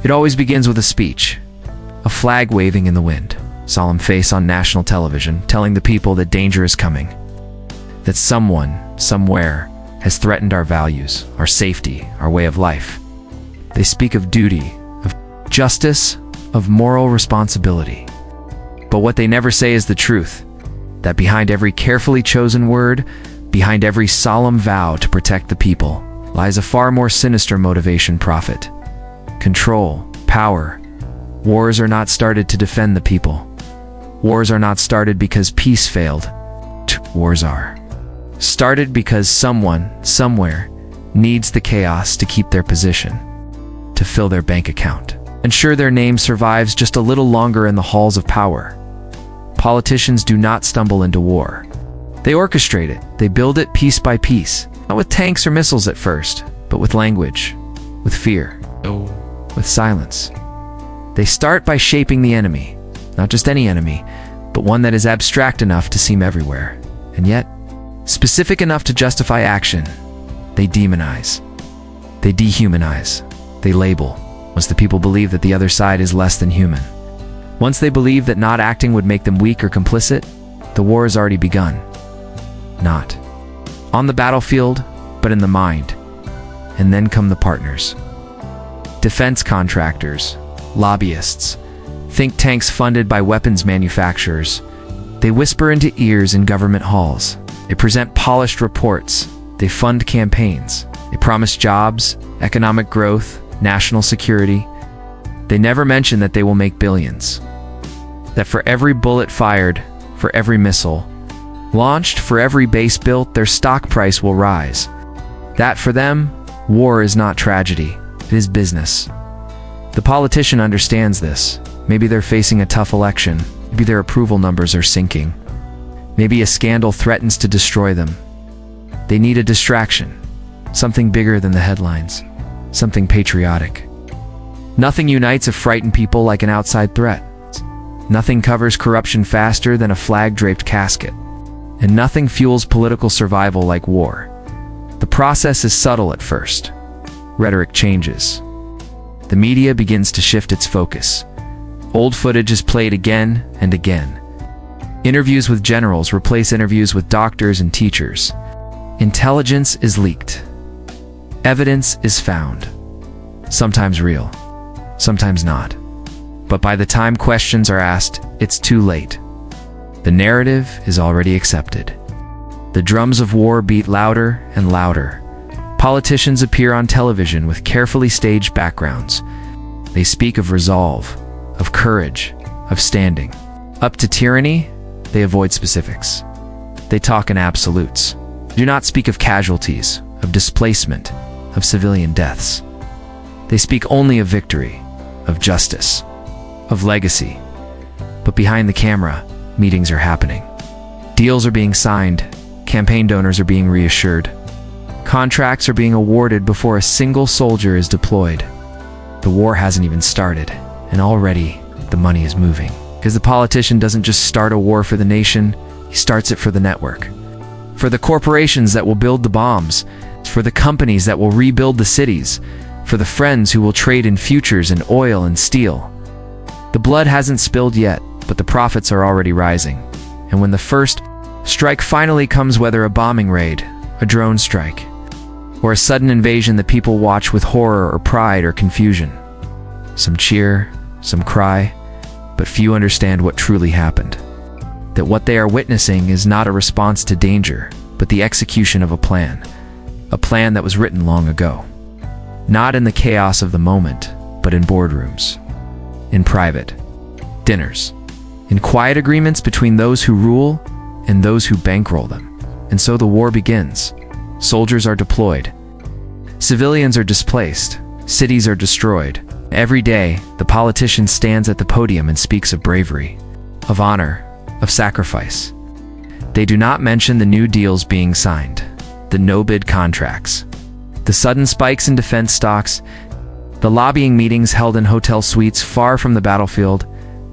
It always begins with a speech, a flag waving in the wind, solemn face on national television telling the people that danger is coming, that someone, somewhere, has threatened our values, our safety, our way of life. They speak of duty, of justice, of moral responsibility. But what they never say is the truth, that behind every carefully chosen word, behind every solemn vow to protect the people, lies a far more sinister motivation: profit, control, power. Wars are not started to defend the people. Wars are not started because peace failed. Wars are started because someone, somewhere, needs the chaos to keep their position, to fill their bank account, ensure their name survives just a little longer in the halls of power. Politicians do not stumble into war. They orchestrate it. They build it piece by piece, not with tanks or missiles at first, but with language, with fear, with silence. They start by shaping the enemy, not just any enemy, but one that is abstract enough to seem everywhere, and yet specific enough to justify action. They demonize. They dehumanize. They label, once the people believe that the other side is less than human. Once they believe that not acting would make them weak or complicit, the war has already begun. Not on the battlefield, but in the mind. And then come the partners. Defense contractors, lobbyists, think tanks funded by weapons manufacturers. They whisper into ears in government halls. They present polished reports. They fund campaigns. They promise jobs, economic growth, national security. They never mention that they will make billions. That for every bullet fired, for every missile launched, for every base built, their stock price will rise. That for them, war is not tragedy, it is business. The politician understands this. Maybe they're facing a tough election. Maybe their approval numbers are sinking. Maybe a scandal threatens to destroy them. They need a distraction, something bigger than the headlines, something patriotic. Nothing unites a frightened people like an outside threat. Nothing covers corruption faster than a flag-draped casket. And nothing fuels political survival like war. The process is subtle at first. Rhetoric changes. The media begins to shift its focus. Old footage is played again and again. Interviews with generals replace interviews with doctors and teachers. Intelligence is leaked. Evidence is found. Sometimes real, sometimes not. But by the time questions are asked, it's too late. The narrative is already accepted. The drums of war beat louder and louder. Politicians appear on television with carefully staged backgrounds. They speak of resolve, of courage, of standing. Up to tyranny, they avoid specifics. They talk in absolutes. They do not speak of casualties, of displacement, of civilian deaths. They speak only of victory, of justice, of legacy. But behind the camera, meetings are happening. Deals are being signed. Campaign donors are being reassured. Contracts are being awarded before a single soldier is deployed. The war hasn't even started, and already the money is moving. Because the politician doesn't just start a war for the nation, he starts it for the network. For the corporations that will build the bombs, for the companies that will rebuild the cities, for the friends who will trade in futures in oil and steel. The blood hasn't spilled yet, but the profits are already rising. And when the first strike finally comes, whether a bombing raid, a drone strike, or a sudden invasion, the people watch with horror or pride or confusion. Some cheer, some cry, but few understand what truly happened. That what they are witnessing is not a response to danger, but the execution of a plan that was written long ago. Not in the chaos of the moment, but in boardrooms, in private dinners, in quiet agreements between those who rule and those who bankroll them. And so the war begins. Soldiers are deployed. Civilians are displaced. Cities are destroyed. Every day, the politician stands at the podium and speaks of bravery, of honor, of sacrifice. They do not mention the new deals being signed, the no-bid contracts, the sudden spikes in defense stocks, the lobbying meetings held in hotel suites far from the battlefield.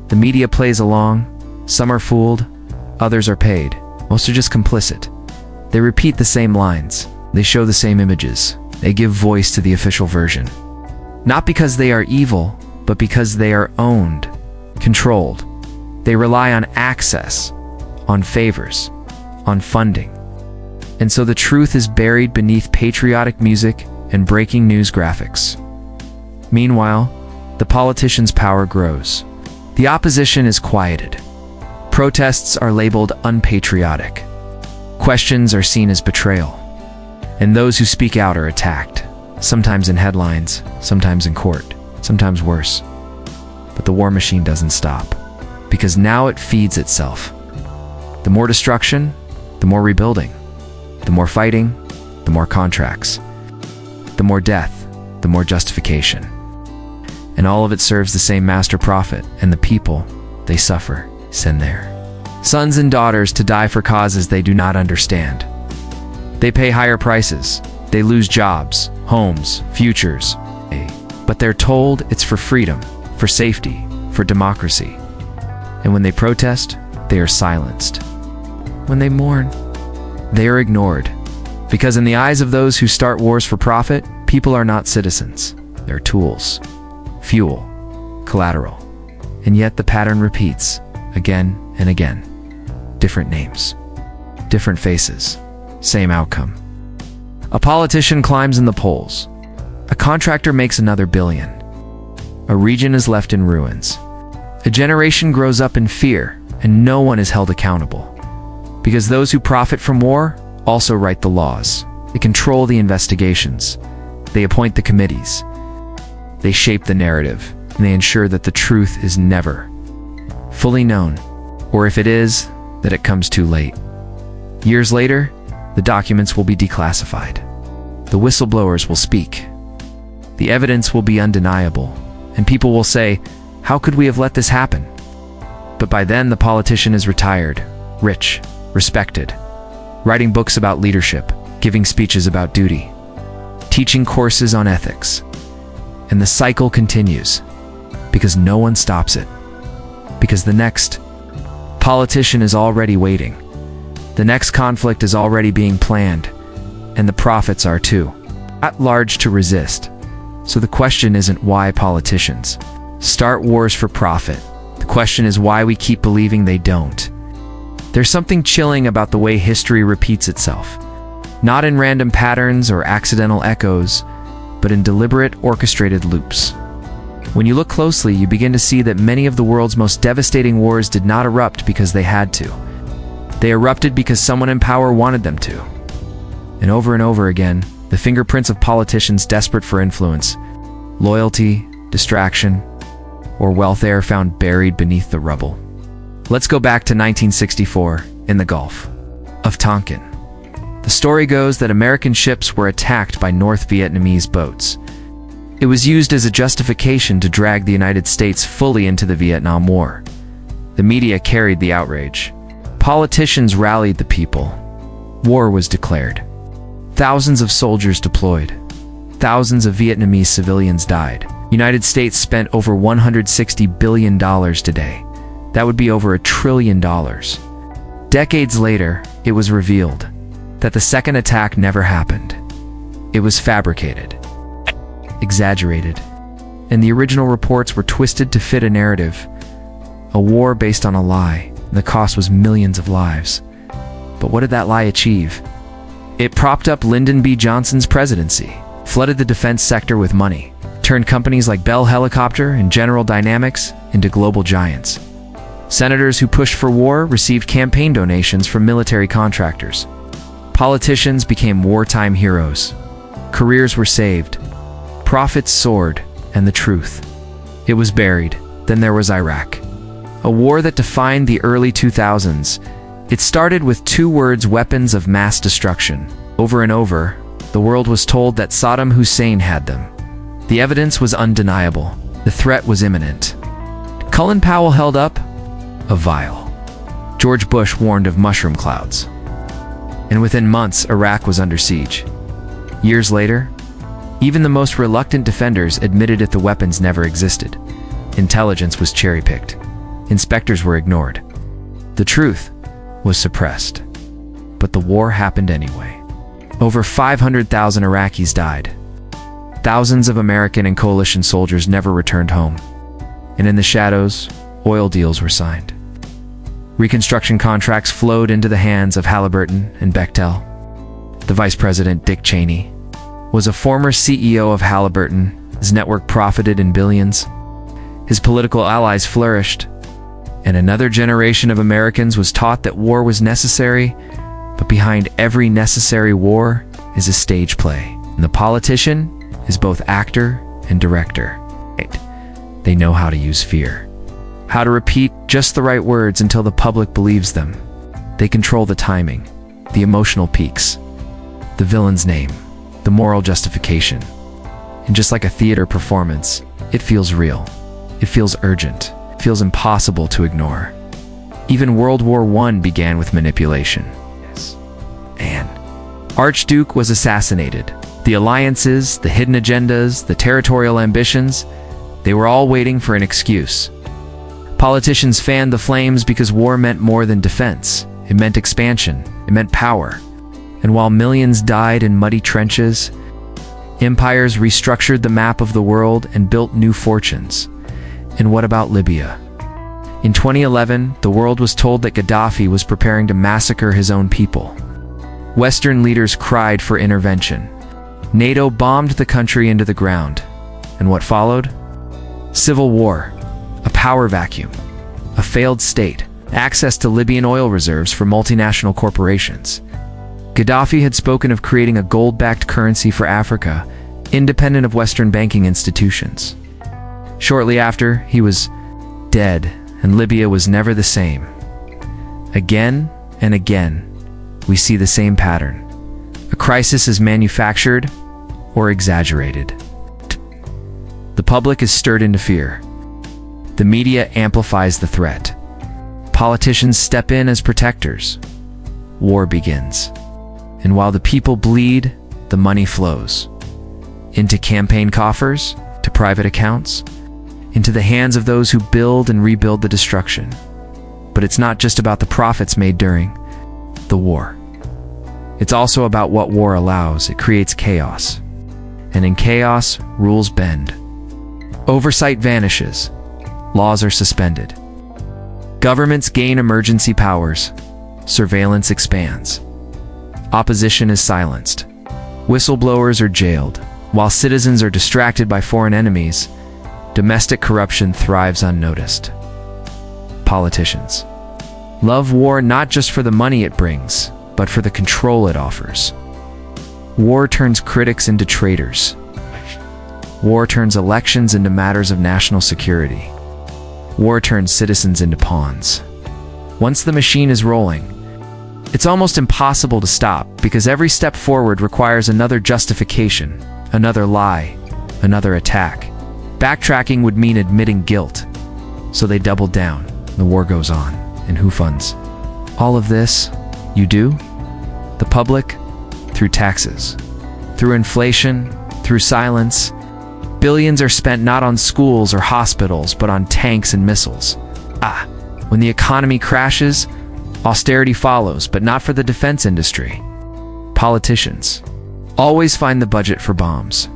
The media plays along. Some are fooled, others are paid. Most are just complicit. They repeat the same lines. They show the same images. They give voice to the official version. Not because they are evil, but because they are owned, controlled. They rely on access, on favors, on funding. And so the truth is buried beneath patriotic music and breaking news graphics. Meanwhile, the politicians' power grows. The opposition is quieted. Protests are labeled unpatriotic. Questions are seen as betrayal. And those who speak out are attacked, sometimes in headlines, sometimes in court, sometimes worse. But the war machine doesn't stop, because now it feeds itself. The more destruction, the more rebuilding. The more fighting, the more contracts. The more death, the more justification. And all of it serves the same master prophet, and the people, they suffer, send their sons and daughters to die for causes they do not understand. They pay higher prices, they lose jobs, homes, futures, but they're told it's for freedom, for safety, for democracy. And when they protest, they are silenced. When they mourn, they are ignored. Because in the eyes of those who start wars for profit, people are not citizens. They're tools, fuel, collateral. And yet the pattern repeats, again and again. Different names, different faces, same outcome. A politician climbs in the polls. A contractor makes another billion. A region is left in ruins. A generation grows up in fear, and no one is held accountable. Because those who profit from war also write the laws. They control the investigations. They appoint the committees. They shape the narrative, and they ensure that the truth is never fully known, or if it is, that it comes too late. Years later, the documents will be declassified. The whistleblowers will speak. The evidence will be undeniable, and people will say, "How could we have let this happen?" But by then, the politician is retired, rich, respected, writing books about leadership, giving speeches about duty, teaching courses on ethics. And the cycle continues, because no one stops it. Because the next politician is already waiting. The next conflict is already being planned, and the prophets are too, at large to resist. So the question isn't why politicians start wars for profit. The question is why we keep believing they don't. There's something chilling about the way history repeats itself. Not in random patterns or accidental echoes, but in deliberate, orchestrated loops. When you look closely, you begin to see that many of the world's most devastating wars did not erupt because they had to. They erupted because someone in power wanted them to. And over again, the fingerprints of politicians desperate for influence, loyalty, distraction, or welfare found buried beneath the rubble. Let's go back to 1964 in the Gulf of Tonkin. The story goes that American ships were attacked by North Vietnamese boats. It was used as a justification to drag the United States fully into the Vietnam War. The media carried the outrage. Politicians rallied the people. War was declared. Thousands of soldiers deployed. Thousands of Vietnamese civilians died. United States spent over $160 billion today. That would be over $1 trillion. Decades later, it was revealed that the second attack never happened. It was fabricated, exaggerated, and the original reports were twisted to fit a narrative. A war based on a lie. The cost was millions of lives. But what did that lie achieve? It propped up Lyndon B. Johnson's presidency, flooded the defense sector with money, turned companies like Bell Helicopter and General Dynamics into global giants. Senators who pushed for war received campaign donations from military contractors. Politicians became wartime heroes. Careers were saved. Profits soared, and the truth. It was buried. Then there was Iraq. A war that defined the early 2000s. It started with 2 words: weapons of mass destruction. Over and over, the world was told that Saddam Hussein had them. The evidence was undeniable. The threat was imminent. Colin Powell held up a vial. George Bush warned of mushroom clouds. And within months, Iraq was under siege. Years later, even the most reluctant defenders admitted the weapons never existed. Intelligence was cherry-picked. Inspectors were ignored. The truth was suppressed. But the war happened anyway. Over 500,000 Iraqis died. Thousands of American and coalition soldiers never returned home. And in the shadows, oil deals were signed. Reconstruction contracts flowed into the hands of Halliburton and Bechtel. The Vice President, Dick Cheney, was a former CEO of Halliburton. His network profited in billions. His political allies flourished. And another generation of Americans was taught that war was necessary, but behind every necessary war is a stage play. And the politician is both actor and director. They know how to use fear, how to repeat just the right words until the public believes them. They control the timing, the emotional peaks, the villain's name, the moral justification. And just like a theater performance, it feels real. It feels urgent. It feels impossible to ignore. Even World War I began with manipulation. And Archduke was assassinated. The alliances, the hidden agendas, the territorial ambitions, they were all waiting for an excuse. Politicians fanned the flames because war meant more than defense. It meant expansion. It meant power. And while millions died in muddy trenches, empires restructured the map of the world and built new fortunes. And what about Libya? In 2011, the world was told that Gaddafi was preparing to massacre his own people. Western leaders cried for intervention. NATO bombed the country into the ground. And what followed? Civil war, a power vacuum, a failed state, access to Libyan oil reserves for multinational corporations. Gaddafi had spoken of creating a gold-backed currency for Africa, independent of Western banking institutions. Shortly after, he was dead, and Libya was never the same. Again and again, we see the same pattern. A crisis is manufactured or exaggerated. The public is stirred into fear. The media amplifies the threat. Politicians step in as protectors. War begins. And while the people bleed, the money flows. Into campaign coffers, to private accounts, into the hands of those who build and rebuild the destruction. But it's not just about the profits made during the war. It's also about what war allows. It creates chaos. And in chaos, rules bend. Oversight vanishes. Laws are suspended. Governments gain emergency powers. Surveillance expands. Opposition is silenced. Whistleblowers are jailed. While citizens are distracted by foreign enemies, domestic corruption thrives unnoticed. Politicians love war not just for the money it brings, but for the control it offers. War turns critics into traitors. War turns elections into matters of national security. War turns citizens into pawns. Once the machine is rolling, it's almost impossible to stop because every step forward requires another justification, another lie, another attack. Backtracking would mean admitting guilt. So they double down. The war goes on. And who funds all of this? You do? The public? Through taxes. Through inflation. Through silence. Billions are spent not on schools or hospitals, but on tanks and missiles. When the economy crashes, austerity follows, but not for the defense industry. Politicians always find the budget for bombs.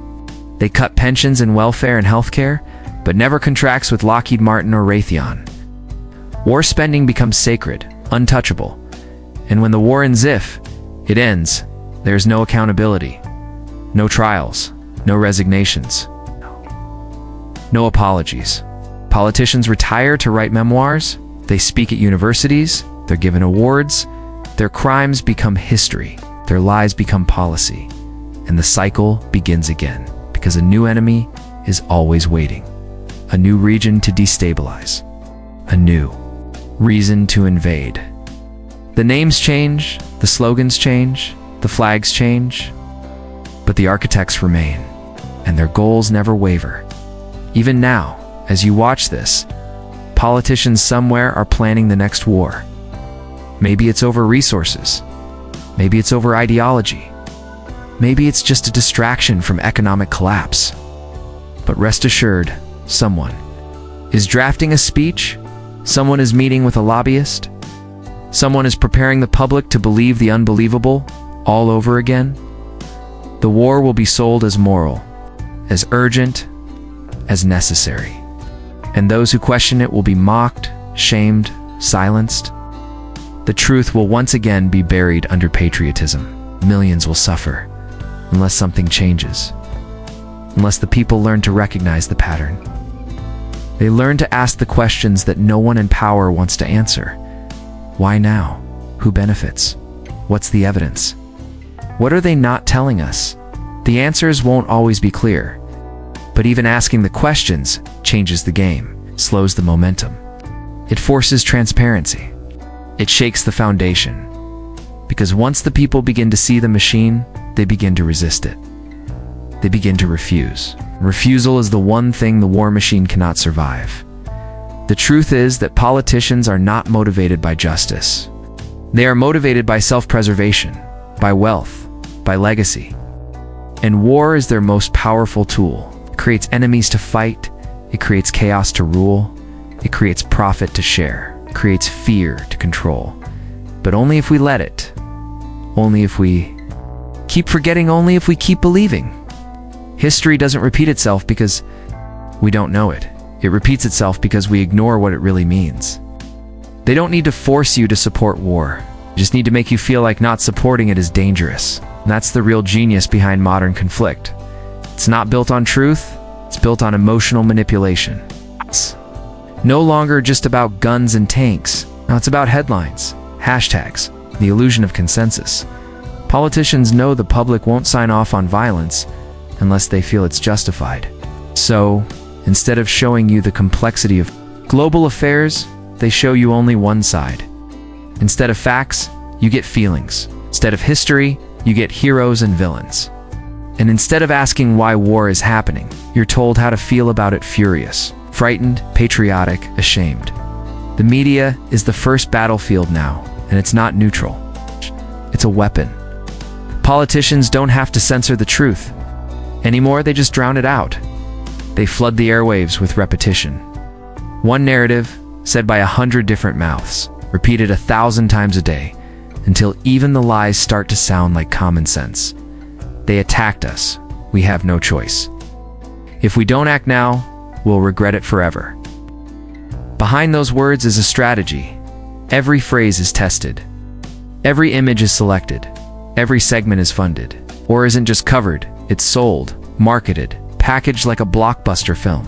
They cut pensions and welfare and healthcare, but never contracts with Lockheed Martin or Raytheon. War spending becomes sacred, untouchable. And when the war ends, if it ends, there's no accountability, no trials, no resignations, no apologies. Politicians retire to write memoirs, they speak at universities, they're given awards, their crimes become history, their lies become policy, and the cycle begins again, because a new enemy is always waiting, a new region to destabilize, a new reason to invade. The names change, the slogans change, the flags change, but the architects remain, and their goals never waver. Even now, as you watch this, politicians somewhere are planning the next war. Maybe it's over resources. Maybe it's over ideology. Maybe it's just a distraction from economic collapse. But rest assured, someone is drafting a speech, someone is meeting with a lobbyist, someone is preparing the public to believe the unbelievable all over again. The war will be sold as moral, as urgent, as necessary. And those who question it will be mocked, shamed, silenced. The truth will once again be buried under patriotism. Millions will suffer unless something changes, unless the people learn to recognize the pattern. They learn to ask the questions that no one in power wants to answer. Why now? Who benefits? What's the evidence? What are they not telling us? The answers won't always be clear, but even asking the questions changes the game, slows the momentum. It forces transparency. It shakes the foundation. Because once the people begin to see the machine, they begin to resist it. They begin to refuse. Refusal is the one thing the war machine cannot survive. The truth is that politicians are not motivated by justice. They are motivated by self-preservation, by wealth, by legacy. And war is their most powerful tool. It creates enemies to fight. It creates chaos to rule. It creates profit to share. It creates fear to control. But only if we let it. Only if we keep forgetting, only if we keep believing. History doesn't repeat itself because we don't know it. It repeats itself because we ignore what it really means. They don't need to force you to support war. They just need to make you feel like not supporting it is dangerous. And that's the real genius behind modern conflict. It's not built on truth, it's built on emotional manipulation. It's no longer just about guns and tanks. Now it's about headlines, hashtags, the illusion of consensus. Politicians know the public won't sign off on violence unless they feel it's justified. So, instead of showing you the complexity of global affairs, they show you only one side. Instead of facts, you get feelings. Instead of history, you get heroes and villains. And instead of asking why war is happening, you're told how to feel about it: furious, frightened, patriotic, ashamed. The media is the first battlefield now, and it's not neutral. It's a weapon. Politicians don't have to censor the truth. Anymore, they just drown it out. They flood the airwaves with repetition. One narrative, said by 100 different mouths, repeated 1,000 times a day, until even the lies start to sound like common sense. They attacked us. We have no choice. If we don't act now, we'll regret it forever. Behind those words is a strategy. Every phrase is tested. Every image is selected. Every segment is funded. Or isn't just covered, it's sold, marketed, packaged like a blockbuster film.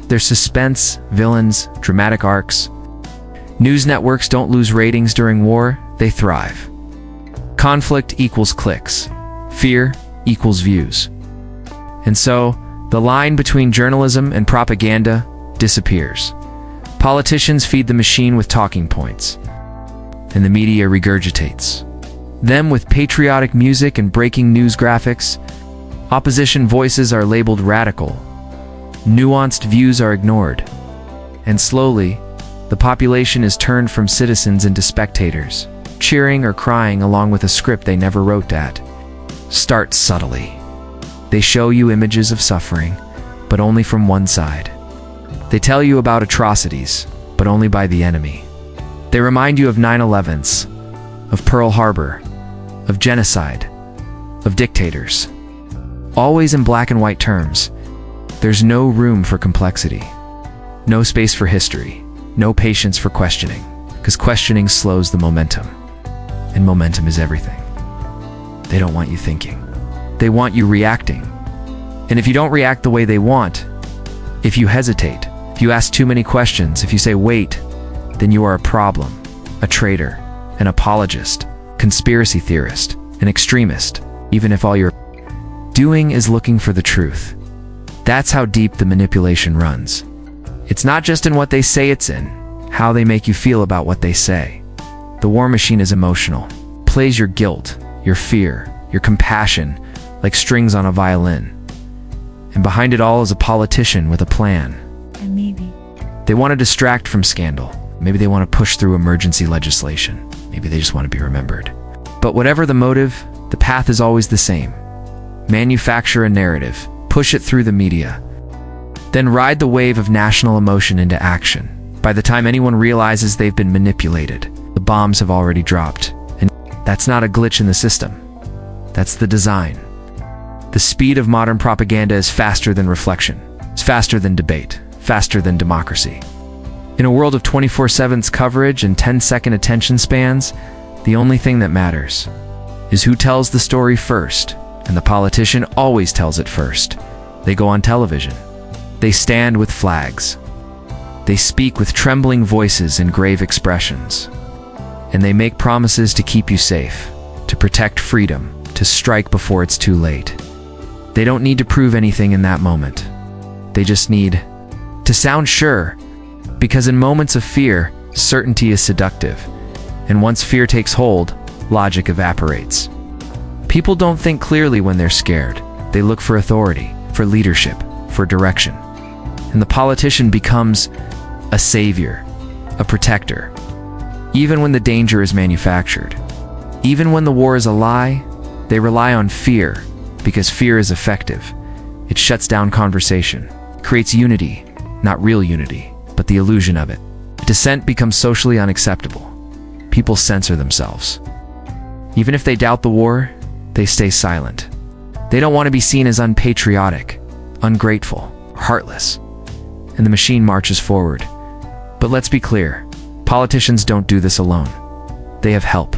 There's suspense, villains, dramatic arcs. News networks don't lose ratings during war, they thrive. Conflict equals clicks. Fear equals views. And so, the line between journalism and propaganda disappears. Politicians feed the machine with talking points, and the media regurgitates them with patriotic music and breaking news graphics. Opposition voices are labeled radical. Nuanced views are ignored. And slowly, the population is turned from citizens into spectators, cheering or crying along with a script they never wrote at. Start subtly. They show you images of suffering, but only from one side. They tell you about atrocities, but only by the enemy. They remind you of 9/11s, of Pearl Harbor, of genocide, of dictators. Always in black and white terms. There's no room for complexity. No space for history. No patience for questioning. Because questioning slows the momentum. And momentum is everything. They don't want you thinking. They want you reacting. And if you don't react the way they want, if you hesitate, if you ask too many questions, if you say wait, then you are a problem, a traitor, an apologist, conspiracy theorist, an extremist, even if all you're doing is looking for the truth. That's how deep the manipulation runs. It's not just in what they say it's in, how they make you feel about what they say. The war machine is emotional, plays your guilt, your fear, your compassion like strings on a violin. And behind it all is a politician with a plan. And maybe they want to distract from scandal. Maybe they want to push through emergency legislation. Maybe they just want to be remembered. But whatever the motive, the path is always the same. Manufacture a narrative, push it through the media, then ride the wave of national emotion into action. By the time anyone realizes they've been manipulated, the bombs have already dropped. And that's not a glitch in the system. That's the design. The speed of modern propaganda is faster than reflection. It's faster than debate, faster than democracy. In a world of 24/7 coverage and 10-second attention spans, the only thing that matters is who tells the story first, and the politician always tells it first. They go on television. They stand with flags. They speak with trembling voices and grave expressions. And they make promises to keep you safe, to protect freedom, to strike before it's too late. They don't need to prove anything in that moment. They just need to sound sure, because in moments of fear, certainty is seductive. And once fear takes hold, logic evaporates. People don't think clearly when they're scared. They look for authority, for leadership, for direction. And the politician becomes a savior, a protector. Even when the danger is manufactured, even when the war is a lie, they rely on fear, because fear is effective. It shuts down conversation, creates unity, not real unity, but the illusion of it. Dissent becomes socially unacceptable. People censor themselves. Even if they doubt the war, they stay silent. They don't want to be seen as unpatriotic, ungrateful, heartless. And the machine marches forward. But let's be clear, politicians don't do this alone. They have help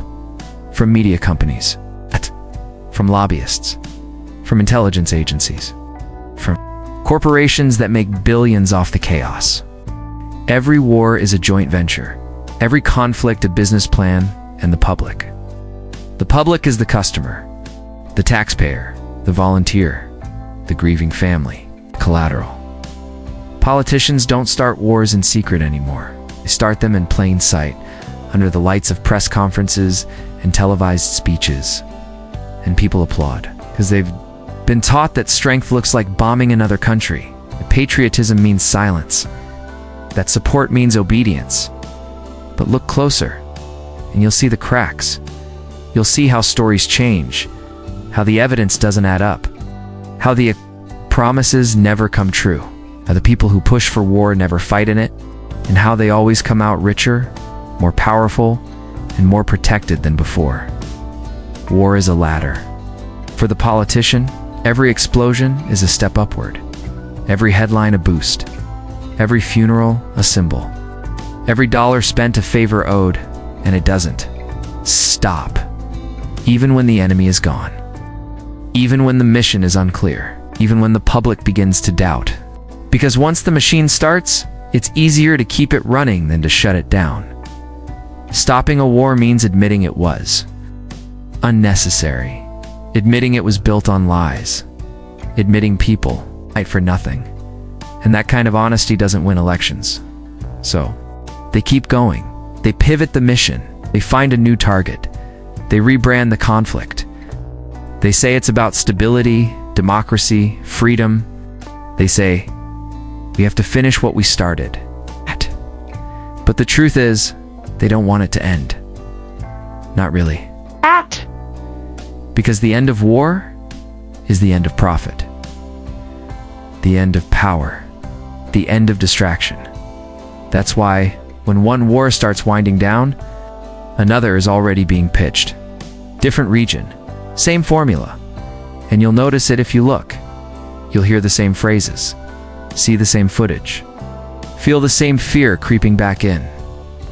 from media companies, from lobbyists, from intelligence agencies, from corporations that make billions off the chaos. Every war is a joint venture, every conflict a business plan, and the public. The public is the customer, the taxpayer, the volunteer, the grieving family, collateral. Politicians don't start wars in secret anymore. They start them in plain sight, under the lights of press conferences and televised speeches. And people applaud, because they've been taught that strength looks like bombing another country, that patriotism means silence, that support means obedience. But look closer, and you'll see the cracks. You'll see how stories change, how the evidence doesn't add up, how the promises never come true, how the people who push for war never fight in it, and how they always come out richer, more powerful, and more protected than before. War is a ladder. For the politician, every explosion is a step upward, every headline a boost, every funeral a symbol, every dollar spent a favor owed, and it doesn't stop. Even when the enemy is gone, even when the mission is unclear, even when the public begins to doubt. Because once the machine starts, it's easier to keep it running than to shut it down. Stopping a war means admitting it was unnecessary, admitting it was built on lies, admitting people fight for nothing. And that kind of honesty doesn't win elections. So, they keep going. They pivot the mission. They find a new target. They rebrand the conflict. They say it's about stability, democracy, freedom. They say, we have to finish what we started. But the truth is, they don't want it to end. Not really. Because the end of war is the end of profit, the end of power, the end of distraction. That's why, when one war starts winding down, another is already being pitched. Different region, same formula. And you'll notice it if you look. You'll hear the same phrases, see the same footage, feel the same fear creeping back in.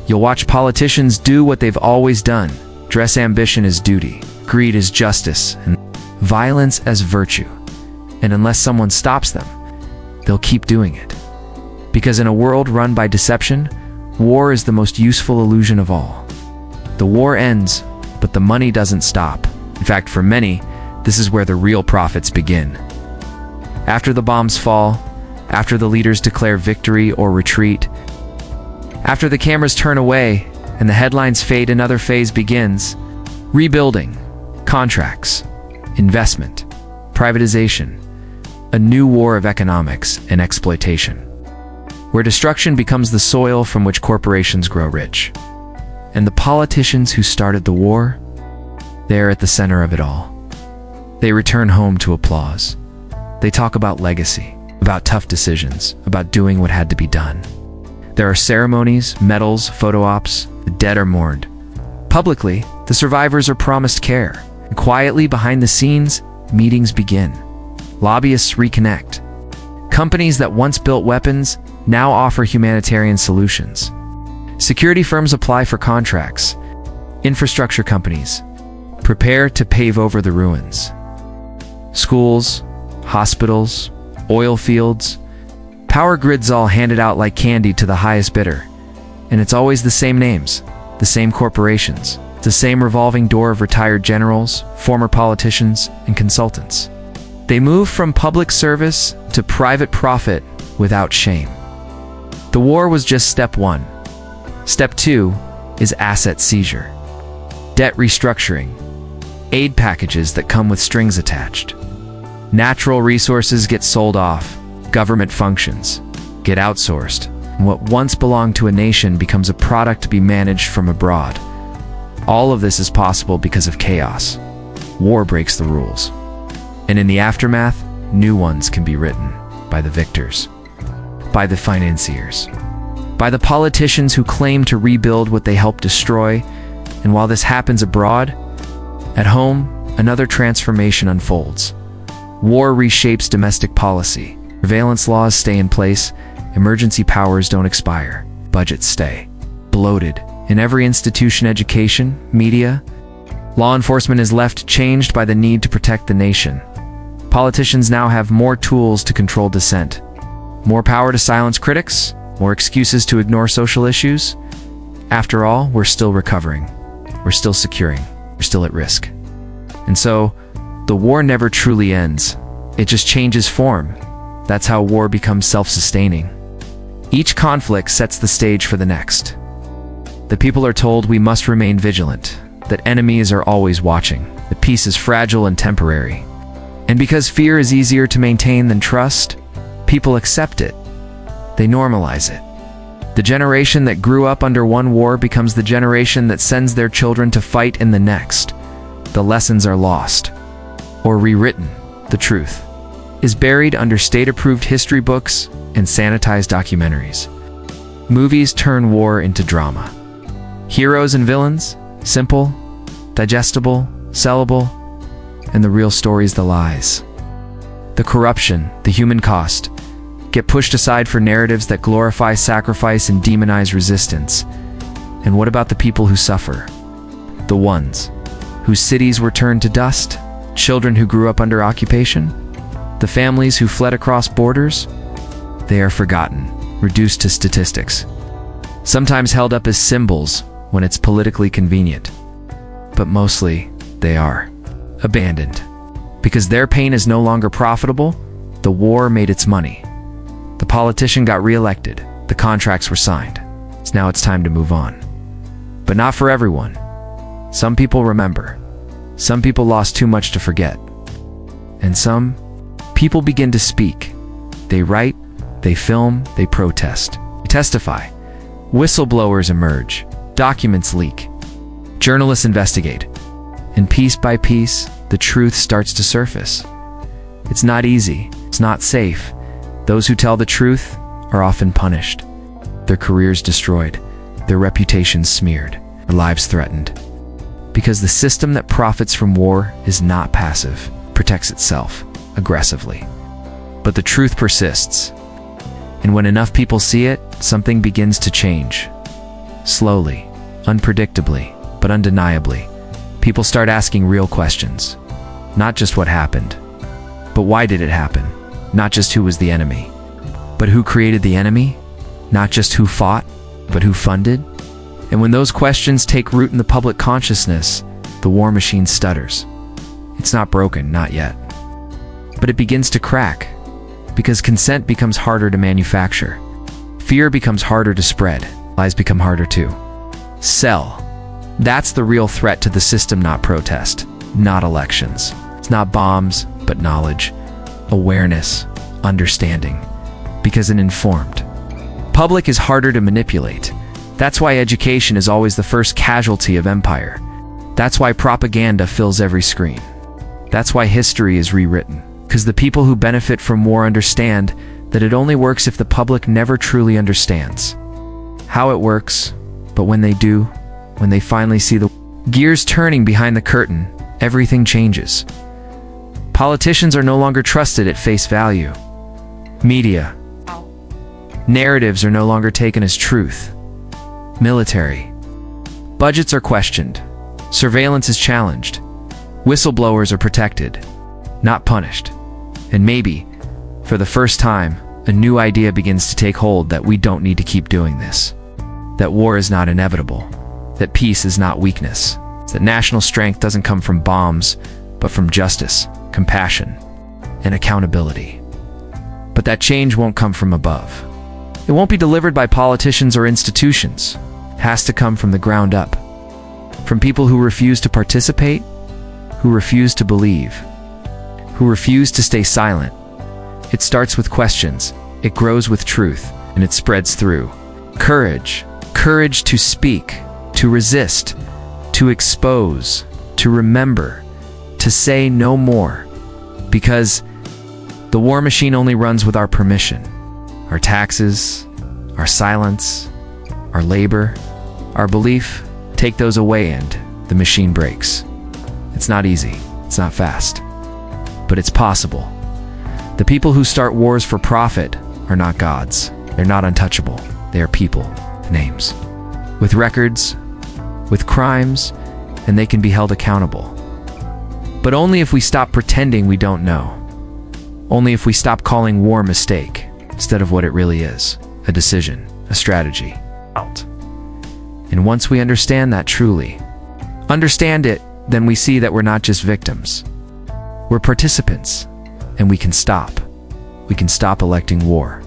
You'll watch politicians do what they've always done, dress ambition as duty, greed as justice, and violence as virtue. And unless someone stops them, they'll keep doing it. Because in a world run by deception, war is the most useful illusion of all. The war ends, but the money doesn't stop. In fact, for many, this is where the real profits begin. After the bombs fall, after the leaders declare victory or retreat, after the cameras turn away and the headlines fade, another phase begins. Rebuilding, contracts, investment, privatization, a new war of economics and exploitation, where destruction becomes the soil from which corporations grow rich. And the politicians who started the war, they're at the center of it all. They return home to applause. They talk about legacy, about tough decisions, about doing what had to be done. There are ceremonies, medals, photo ops. The dead are mourned. Publicly, the survivors are promised care. And quietly behind the scenes, meetings begin. Lobbyists reconnect. Companies that once built weapons now offer humanitarian solutions. Security firms apply for contracts. Infrastructure companies prepare to pave over the ruins. Schools, hospitals, oil fields, power grids all handed out like candy to the highest bidder. And it's always the same names, the same corporations, the same revolving door of retired generals, former politicians, and consultants. They move from public service to private profit without shame. The war was just step one. Step two is asset seizure. Debt restructuring. Aid packages that come with strings attached. Natural resources get sold off. Government functions get outsourced. And what once belonged to a nation becomes a product to be managed from abroad. All of this is possible because of chaos. War breaks the rules. And in the aftermath, new ones can be written by the victors, by the financiers, by the politicians who claim to rebuild what they helped destroy. And while this happens abroad, at home, another transformation unfolds. War reshapes domestic policy. Surveillance laws stay in place. Emergency powers don't expire. Budgets stay bloated. In every institution, education, media, law enforcement is left changed by the need to protect the nation. Politicians now have more tools to control dissent, more power to silence critics, more excuses to ignore social issues. After all, we're still recovering. We're still securing. We're still at risk. And so, the war never truly ends. It just changes form. That's how war becomes self-sustaining. Each conflict sets the stage for the next. The people are told we must remain vigilant, that enemies are always watching, that peace is fragile and temporary. And because fear is easier to maintain than trust, people accept it. They normalize it. The generation that grew up under one war becomes the generation that sends their children to fight in the next. The lessons are lost, or rewritten. The truth is buried under state-approved history books and sanitized documentaries. Movies turn war into drama. Heroes and villains, simple, digestible, sellable, and the real stories, the lies. The corruption, the human cost, get pushed aside for narratives that glorify sacrifice and demonize resistance. And what about the people who suffer? The ones whose cities were turned to dust? Children who grew up under occupation? The families who fled across borders? They are forgotten, reduced to statistics, sometimes held up as symbols when it's politically convenient. But mostly, they are abandoned. Because their pain is no longer profitable, the war made its money. The politician got reelected, the contracts were signed. So now it's time to move on. But not for everyone. Some people remember. Some people lost too much to forget. And some people begin to speak. They write, they film, they protest, they testify. Whistleblowers emerge, documents leak, journalists investigate, and piece by piece, the truth starts to surface. It's not easy, it's not safe. Those who tell the truth are often punished, their careers destroyed, their reputations smeared, their lives threatened. Because the system that profits from war is not passive, protects itself aggressively. But the truth persists. And when enough people see it, something begins to change. Slowly, unpredictably, but undeniably, people start asking real questions. Not just what happened, but why did it happen? Not just who was the enemy, but who created the enemy? Not just who fought, but who funded? And when those questions take root in the public consciousness, the war machine stutters. It's not broken, not yet. But it begins to crack, because consent becomes harder to manufacture. Fear becomes harder to spread. Lies become harder to sell. That's the real threat to the system, not protest, not elections. It's not bombs, but knowledge, awareness, understanding. Because an informed public is harder to manipulate. That's why education is always the first casualty of empire. That's why propaganda fills every screen. That's why history is rewritten. Because the people who benefit from war understand that it only works if the public never truly understands how it works. But when they do, when they finally see the gears turning behind the curtain, everything changes. Politicians are no longer trusted at face value. Media narratives are no longer taken as truth. Military budgets are questioned. Surveillance is challenged. Whistleblowers are protected, not punished. And maybe, for the first time, a new idea begins to take hold that we don't need to keep doing this. That war is not inevitable. That peace is not weakness. That national strength doesn't come from bombs, but from justice, compassion, and accountability. But that change won't come from above. It won't be delivered by politicians or institutions. It has to come from the ground up. From people who refuse to participate, who refuse to believe, who refuse to stay silent. It starts with questions, it grows with truth, and it spreads through courage. Courage to speak, to resist, to expose, to remember, to say no more. Because the war machine only runs with our permission. Our taxes, our silence, our labor, our belief, take those away and the machine breaks. It's not easy, it's not fast, but it's possible. The people who start wars for profit are not gods. They're not untouchable. They are people with names, with records, with crimes, and they can be held accountable. But only if we stop pretending we don't know. Only if we stop calling war a mistake instead of what it really is, a decision, a strategy. And once we understand that truly, understand it, then we see that we're not just victims. We're participants, and we can stop. We can stop electing war.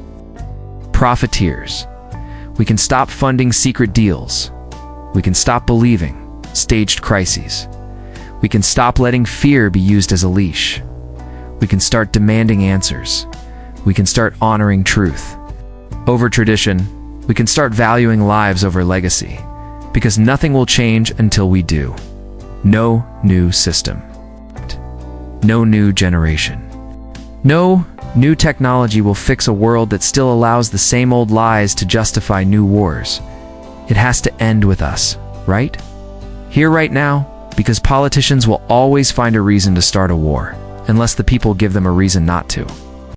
Profiteers. We can stop funding secret deals. We can stop believing staged crises. We can stop letting fear be used as a leash. We can start demanding answers. We can start honoring truth over tradition. We can start valuing lives over legacy, because nothing will change until we do. No new system. No new generation. No new technology will fix a world that still allows the same old lies to justify new wars. It has to end with us, right? Here right now, because politicians will always find a reason to start a war, unless the people give them a reason not to.